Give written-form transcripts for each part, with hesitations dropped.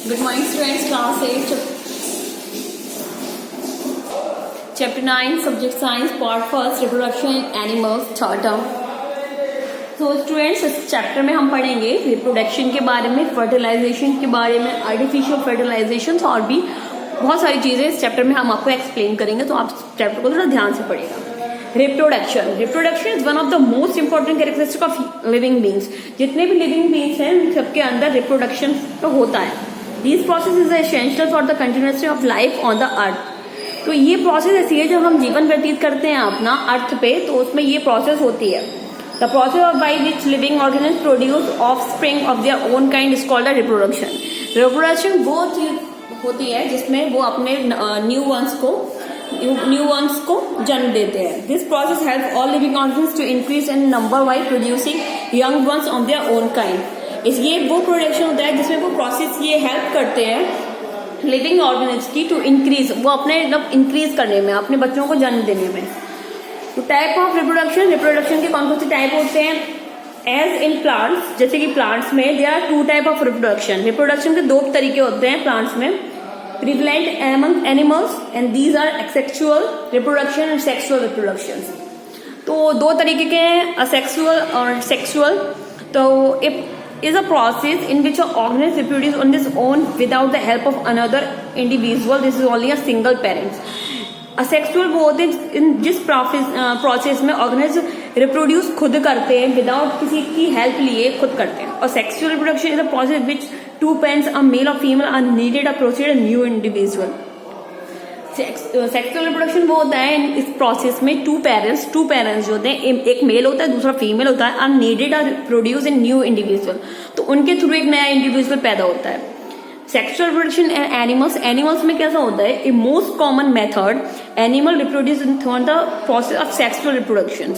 Good morning students, class 8, chapter 9, subject science, part first, reproduction in animals, third term. तो students इस chapter में हम पढ़ेंगे reproduction के बारे में, फर्टिलाइजेशन के बारे में, आर्टिफिशियल फर्टिलाइजेशन और भी बहुत सारी चीजें इस चैप्टर में हम आपको एक्सप्लेन करेंगे, तो आप चैप्टर को थोड़ा ध्यान से पढ़िएगा. Reproduction is one of the most important characteristic of living beings. जितने भी लिविंग बींग्स हैं उन सबके अंदर रिप्रोडक्शन तो होता है. This process is essential for the continuity of life on the earth. तो ये प्रोसेस ऐसी है जब हम जीवन व्यतीत करते हैं अपना अर्थ पे, तो उसमें ये प्रोसेस होती है. The process of by which living organism produce offspring of their own kind is called the reproduction. Reproduction वो चीज होती है जिसमें वो अपने न्यू वंस को जन्म देते हैं. This process help all living organism to increase in number by producing young ones of their own kind. ये वो प्रोडक्शन होता है जिसमें वो प्रोसेस ये हेल्प करते हैं लिविंग ऑर्गेनिज्म की टू इंक्रीज, वो अपने इंक्रीज करने में, अपने बच्चों को जन्म देने में. तो टाइप ऑफ रिप्रोडक्शन के कौन कौन से टाइप होते हैं? एज इन प्लांट्स, जैसे कि प्लांट्स में there are two type of reproduction के दो तरीके होते हैं प्लांट्स में. Prevalent among animals and these are asexual reproduction and sexual reproduction. तो दो तरीके के हैं, असेक्सुअल और सेक्सुअल. तो is a process in which an organism reproduces on its own without the help of another individual. This is only a single parent. Asexual वो होते हैं जिस प्रोसेस में ऑर्गेनिज्म रिप्रोड्यूस खुद करते हैं विदाउट किसी की हेल्प लिए खुद करते हैं. और sexual reproduction is a process which two parents, a male और female, are needed a proceed a new individual. Sexual reproduction वो होता है इस प्रोसेस में टू पेरेंट्स जो होते हैं, एक मेल होता है दूसरा फीमेल होता है, are needed are produce in new individual. तो उनके थ्रू एक नया इंडिविजुअल पैदा होता है. सेक्सुअल रिप्रोडक्शन एनिमल्स में कैसा होता है? A most common method animal reproduce through the process of sexual reproduction.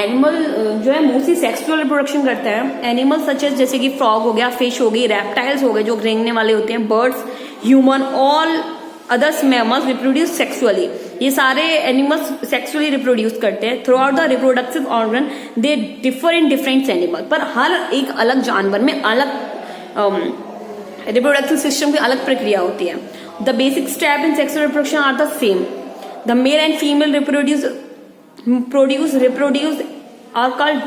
Animal जो है मोस्टली सेक्सुअल रिप्रोडक्शन करता है. एनिमल सच एज जैसे कि फ्रॉग हो गया, फिश हो गई, रेप्टाइल्स हो गए जो रेंगने वाले होते हैं, birds, human, all others mammals reproduce sexually. ये सारे एनिमल्स सेक्सुअली रिप्रोड्यूस करते हैं. Through out the reproductive organ they differ in different animal. पर हर एक अलग जानवर में अलग रिप्रोडक्टिव सिस्टम की अलग प्रक्रिया होती है. The basic step in sexual reproduction are the same. The male and female reproduce are called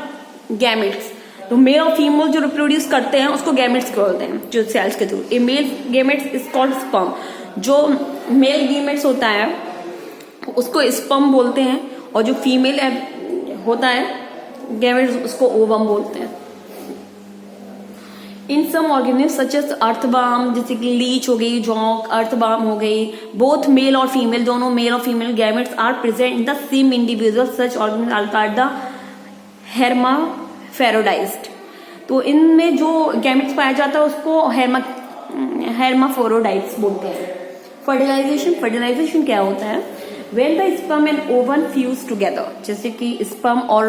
gametes. तो मेल और फीमेल जो रिप्रोड्यूस करते हैं उसको गैमेट्स बोलते हैं, जो सेल्स के through. A male gametes is called sperm. जो मेल गैमेट्स होता है उसको स्पर्म बोलते हैं, और जो फीमेल होता है गैमेट्स उसको ओवम बोलते हैं. इन सम ऑर्गेनिज्म सच एज अर्थबाम, जैसे कि लीच हो गई, जॉक, अर्थबाम हो गई, बोथ मेल और फीमेल, दोनों मेल और female gametes are present in the same individual. Such organism are called the hermaphrodites. तो इनमें जो गैमेट्स पाया जाता है उसको हेर्माफोरोडाइट्स बोलते हैं. फर्टिलाइजेशन क्या होता है? When the sperm and ovum fuse together, जैसे कि स्पर्म और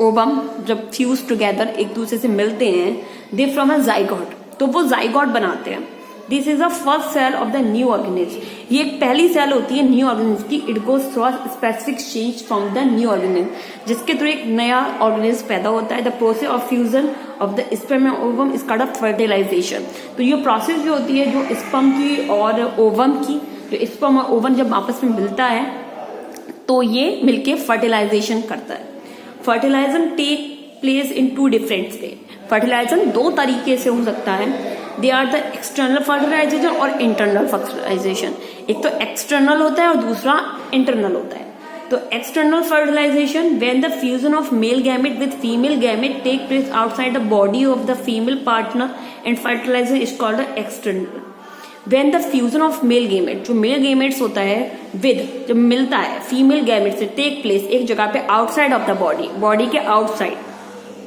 ओवम जब फ्यूज टुगेदर एक दूसरे से मिलते हैं, दे फ्रॉम अ जाइगोट, तो वो जाइगोट बनाते हैं. This is the first cell of the new organism. ये एक पहली सेल होती है न्यू ऑर्गेनिज्म की. It goes through a specific change from the new organism, जिसके थ्रू एक नया ऑर्गेनिज्म पैदा होता है. The process of fusion of the sperm and ovum is called fertilization. तो ये प्रोसेस जो होती है जो स्पर्म की और ओवम की, जो स्पर्म और ओवम जब आपस में मिलता है तो ये मिलके फर्टिलाइजेशन करता है. Fertilization take place in two different way. Fertilization दो तरीके से हो सकता है. They are the external fertilization और इंटरनल फर्टिलाइजेशन. एक तो एक्सटर्नल होता है और दूसरा इंटरनल होता है. तो external fertilization when the fusion of male gamete with female gamete take place outside the body of the female partner and fertilization is called the external. When the fusion of male gamete, जो male gametes होता है with, जब मिलता है female gamete से, take place एक जगह पे आउटसाइड ऑफ द बॉडी के आउटसाइड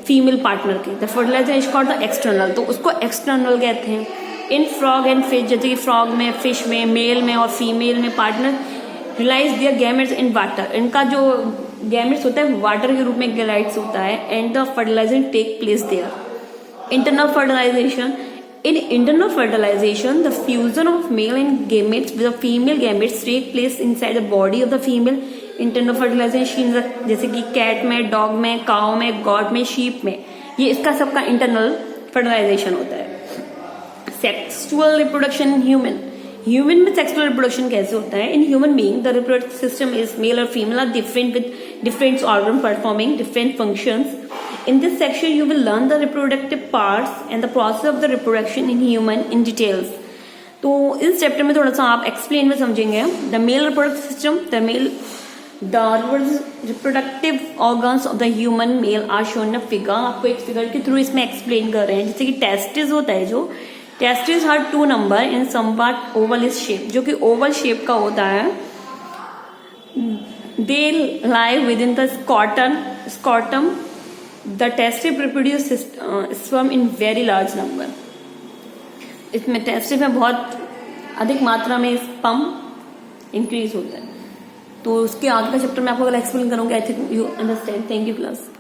फीमेल पार्टनर के, the fertilization is called the external. तो उसको एक्सटर्नल कहते हैं. इन फ्रॉग एंड फिश, जैसे कि फ्रॉग में, फिश में, मेल में और फीमेल में partner release their gametes in water. इनका जो गैमेट्स होता है वाटर के रूप में गैलाइट्स होता है, and the fertilization take place there. Internal fertilization. In internal fertilization, the fusion of male and gametes with the female gametes take place inside the body of the female. Internal fertilization जैसे कि cat में, dog में, cow में, got में, sheep में, ये इसका सबका इंटरनल फर्टिलाइजेशन होता है. सेक्सुअल रिप्रोडक्शन इन ह्यूमन में सेक्सुअल रिप्रोडक्शन कैसे होता है? In human being the reproductive system is male और female are different with different organ performing different functions. In this section, you will learn the reproductive parts and the process of the reproduction in human in details. तो इस chapter में थोड़ा सा आप explain में समझेंगे. The male reproductive system, the reproductive organs of the human male are shown in a figure. आपको एक फिगर के थ्रू इसमें एक्सप्लेन कर रहे हैं. जैसे कि टेस्टिस होता है, जो टेस्टिस हर 2 number in some part oval is shape, जो कि ओवल शेप का होता है. They lie within the scrotum. The testis reproduce sperm in very large number. इसमें टेस्टिस में बहुत अधिक मात्रा में स्पर्म इंक्रीज होता है. तो उसके आगे का चैप्टर मैं आपको अगर एक्सप्लेन करूंगा, I think you understand. Thank you class.